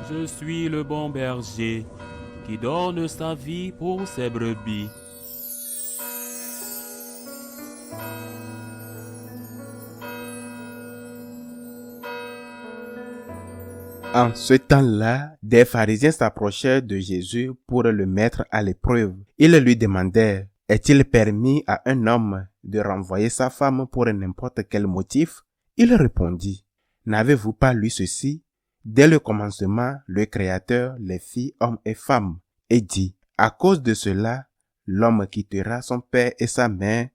Je suis le bon berger qui donne sa vie pour ses brebis. En ce temps-là, des pharisiens s'approchèrent de Jésus pour le mettre à l'épreuve. Ils lui demandèrent, « Est-il permis à un homme de renvoyer sa femme pour n'importe quel motif ?» Il répondit, « N'avez-vous pas lu ceci? Dès le commencement, le Créateur les fit hommes et femmes, et dit, « À cause de cela, l'homme quittera son père et sa mère,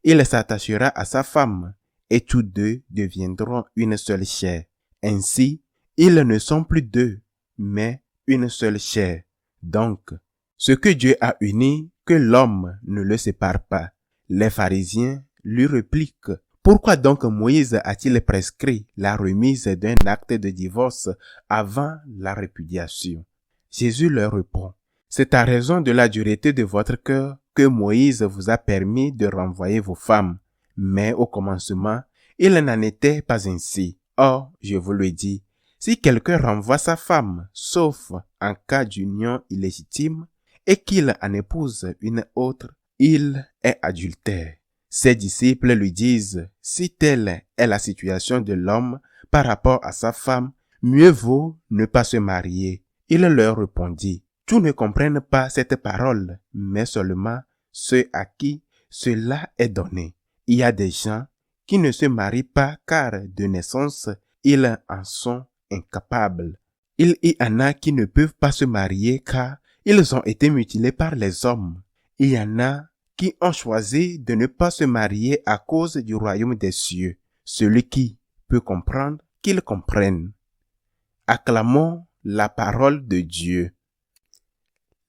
il s'attachera à sa femme, et tous deux deviendront une seule chair. Ainsi, ils ne sont plus deux, mais une seule chair. Donc, ce que Dieu a uni, que l'homme ne le sépare pas. » Les pharisiens lui répliquent, « Pourquoi donc Moïse a-t-il prescrit la remise d'un acte de divorce avant la répudiation ?» Jésus leur répond, « C'est à raison de la dureté de votre cœur que Moïse vous a permis de renvoyer vos femmes. Mais au commencement, il n'en était pas ainsi. Or, je vous le dis, si quelqu'un renvoie sa femme, sauf en cas d'union illégitime, et qu'il en épouse une autre, il est adultère. » Ses disciples lui disent, « Si telle est la situation de l'homme par rapport à sa femme, mieux vaut ne pas se marier. » Il leur répondit, « Tous ne comprennent pas cette parole, mais seulement ceux à qui cela est donné. Il y a des gens qui ne se marient pas car de naissance, ils en sont incapables. Il y en a qui ne peuvent pas se marier car ils ont été mutilés par les hommes. Il y en a qui ont choisi de ne pas se marier à cause du royaume des cieux. Celui qui peut comprendre, qu'il comprenne. » Acclamons la parole de Dieu.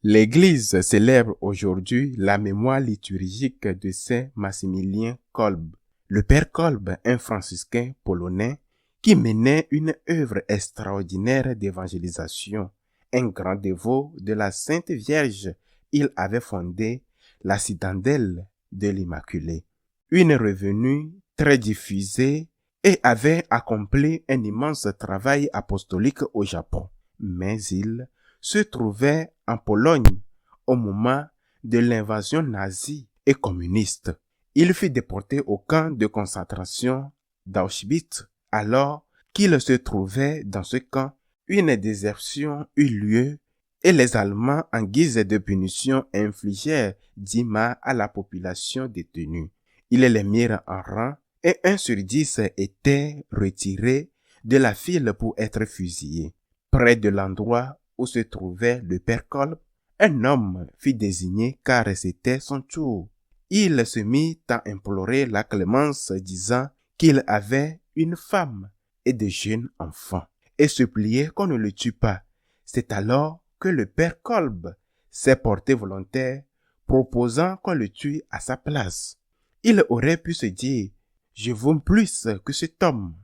L'Église célèbre aujourd'hui la mémoire liturgique de Saint Maximilien Kolbe. Le Père Kolbe, un franciscain polonais, qui menait une œuvre extraordinaire d'évangélisation. Un grand dévot de la Sainte Vierge, il avait fondé la citadelle de l'Immaculée, une revenu très diffusée, et avait accompli un immense travail apostolique au Japon. Mais il se trouvait en Pologne au moment de l'invasion nazie et communiste. Il fut déporté au camp de concentration d'Auschwitz. Alors qu'il se trouvait dans ce camp, une désertion eut lieu et les Allemands, en guise de punition, infligèrent 10 marcs à la population détenue. Ils les mirent en rang et 1 sur 10 étaient retirés de la file pour être fusillés. Près de l'endroit où se trouvait le Père Kolbe, un homme fut désigné car c'était son tour. Il se mit à implorer la clémence, disant qu'il avait une femme et de jeunes enfants, et suppliait qu'on ne le tue pas. C'est alors que le Père Kolbe s'est porté volontaire, proposant qu'on le tue à sa place. Il aurait pu se dire, « Je vaux plus que cet homme,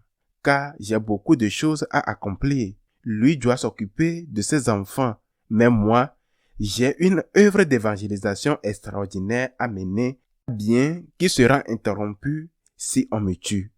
car j'ai beaucoup de choses à accomplir. Lui doit s'occuper de ses enfants, mais moi, j'ai une œuvre d'évangélisation extraordinaire à mener, bien qui sera interrompue si on me tue. »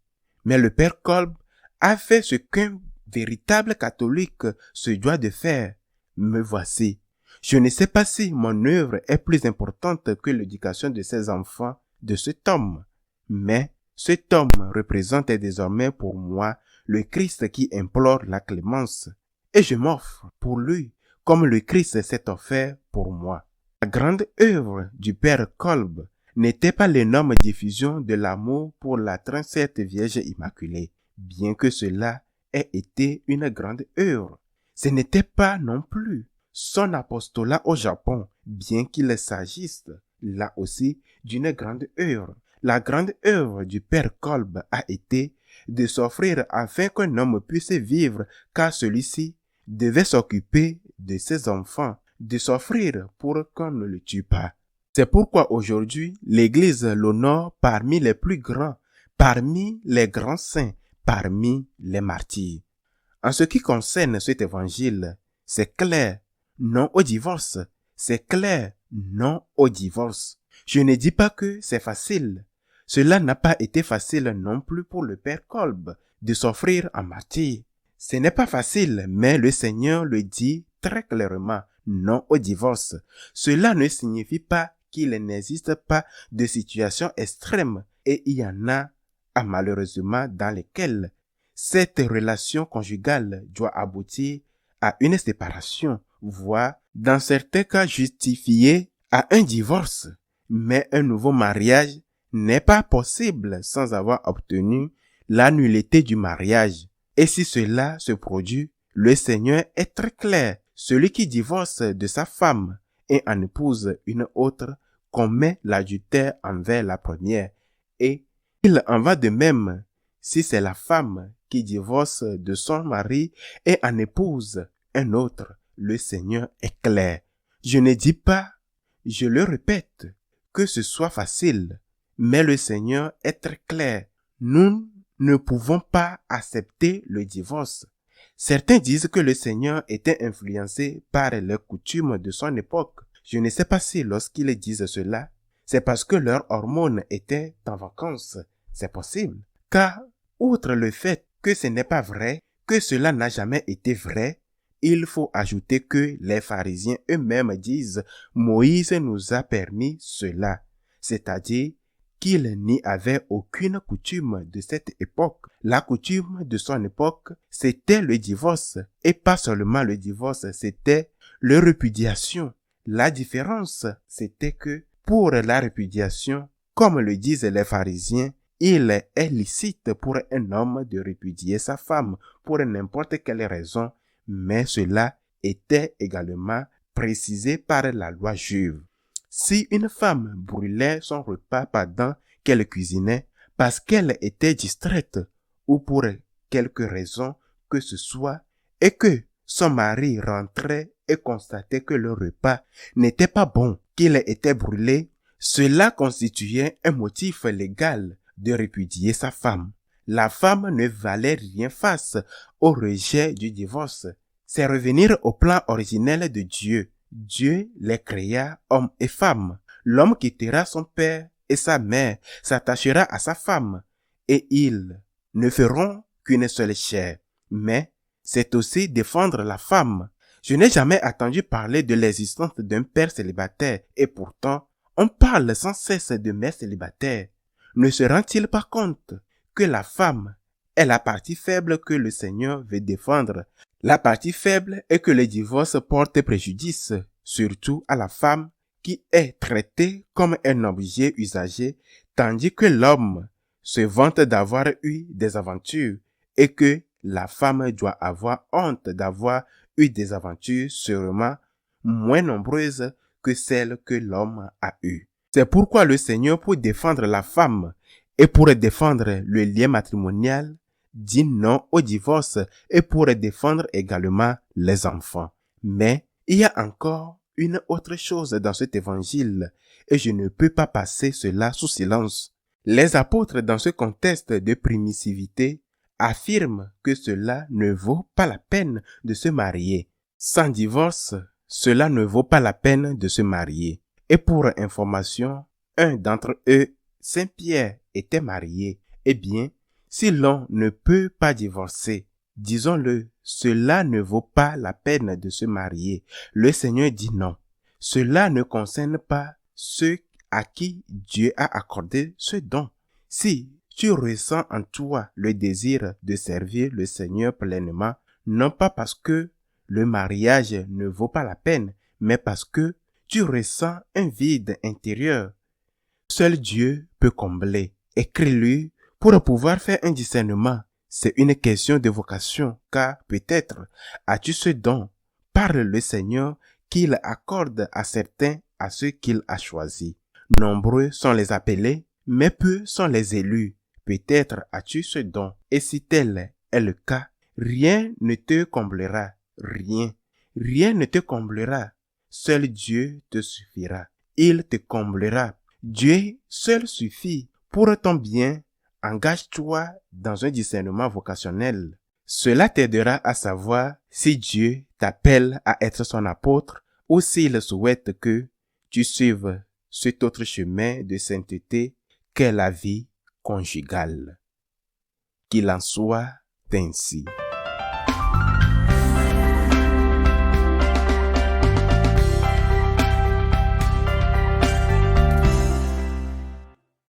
Mais le Père Kolbe a fait ce qu'un véritable catholique se doit de faire. Me voici. Je ne sais pas si mon œuvre est plus importante que l'éducation de ces enfants de cet homme. Mais cet homme représente désormais pour moi le Christ qui implore la clémence. Et je m'offre pour lui comme le Christ s'est offert pour moi. La grande œuvre du Père Kolbe n'était pas l'énorme diffusion de l'amour pour la très sainte Vierge Immaculée, bien que cela ait été une grande œuvre. Ce n'était pas non plus son apostolat au Japon, bien qu'il s'agisse là aussi d'une grande œuvre. La grande œuvre du Père Kolbe a été de s'offrir afin qu'un homme puisse vivre, car celui-ci devait s'occuper de ses enfants, de s'offrir pour qu'on ne le tue pas. C'est pourquoi aujourd'hui, l'Église l'honore parmi les plus grands, parmi les grands saints, parmi les martyrs. En ce qui concerne cet évangile, c'est clair, non au divorce. C'est clair, non au divorce. Je ne dis pas que c'est facile. Cela n'a pas été facile non plus pour le Père Kolbe de s'offrir en martyr. Ce n'est pas facile, mais le Seigneur le dit très clairement, non au divorce. Cela ne signifie pas qu'il n'existe pas de situations extrêmes, et il y en a malheureusement dans lesquelles cette relation conjugale doit aboutir à une séparation, voire dans certains cas justifier à un divorce. Mais un nouveau mariage n'est pas possible sans avoir obtenu la nullité du mariage. Et si cela se produit, le Seigneur est très clair. Celui qui divorce de sa femme et en épouse une autre commet l'adultère envers la première. Et il en va de même si c'est la femme qui divorce de son mari et en épouse un autre. Le Seigneur est clair. Je ne dis pas, je le répète, que ce soit facile, mais le Seigneur est très clair. Nous ne pouvons pas accepter le divorce. Certains disent que le Seigneur était influencé par les coutumes de son époque. Je ne sais pas si lorsqu'ils disent cela, c'est parce que leurs hormones étaient en vacances. C'est possible. Car, outre le fait que ce n'est pas vrai, que cela n'a jamais été vrai, il faut ajouter que les pharisiens eux-mêmes disent « Moïse nous a permis cela », c'est-à-dire qu'il n'y avait aucune coutume de cette époque. La coutume de son époque, c'était le divorce. Et pas seulement le divorce, c'était la répudiation. La différence, c'était que pour la répudiation, comme le disent les pharisiens, il est licite pour un homme de répudier sa femme pour n'importe quelle raison, mais cela était également précisé par la loi juive. Si une femme brûlait son repas pendant qu'elle cuisinait parce qu'elle était distraite ou pour quelque raison que ce soit et que son mari rentrait et constatait que le repas n'était pas bon, qu'il était brûlé, cela constituait un motif légal de répudier sa femme. La femme ne valait rien face au rejet du divorce. C'est revenir au plan originel de Dieu. Dieu les créa hommes et femmes. L'homme quittera son père et sa mère, s'attachera à sa femme, et ils ne feront qu'une seule chair. Mais c'est aussi défendre la femme. Je n'ai jamais entendu parler de l'existence d'un père célibataire, et pourtant, on parle sans cesse de mère célibataire. Ne se rend-il pas compte que la femme est la partie faible que le Seigneur veut défendre? La partie faible est que le divorce porte préjudice, surtout à la femme qui est traitée comme un objet usagé, tandis que l'homme se vante d'avoir eu des aventures et que la femme doit avoir honte d'avoir eu des aventures sûrement moins nombreuses que celles que l'homme a eues. C'est pourquoi le Seigneur, pour défendre la femme et pour défendre le lien matrimonial, dit non au divorce et pour défendre également les enfants. Mais il y a encore une autre chose dans cet évangile et je ne peux pas passer cela sous silence. Les apôtres, dans ce contexte de primissivité, affirment que cela ne vaut pas la peine de se marier. Sans divorce, cela ne vaut pas la peine de se marier. Et pour information, un d'entre eux, Saint Pierre, était marié. Eh bien, si l'on ne peut pas divorcer, disons-le, cela ne vaut pas la peine de se marier. Le Seigneur dit non. Cela ne concerne pas ceux à qui Dieu a accordé ce don. Si tu ressens en toi le désir de servir le Seigneur pleinement, non pas parce que le mariage ne vaut pas la peine, mais parce que tu ressens un vide intérieur. Seul Dieu peut combler. Écris-lui pour pouvoir faire un discernement. C'est une question de vocation, car peut-être as-tu ce don par le Seigneur qu'il accorde à certains, à ceux qu'il a choisis. Nombreux sont les appelés, mais peu sont les élus. Peut-être as-tu ce don, et si tel est le cas, rien ne te comblera, rien ne te comblera. Seul Dieu te suffira. Il te comblera. Dieu seul suffit. Pour ton bien, engage-toi dans un discernement vocationnel. Cela t'aidera à savoir si Dieu t'appelle à être son apôtre ou s'il souhaite que tu suives cet autre chemin de sainteté qu'est la vie conjugale. Qu'il en soit ainsi.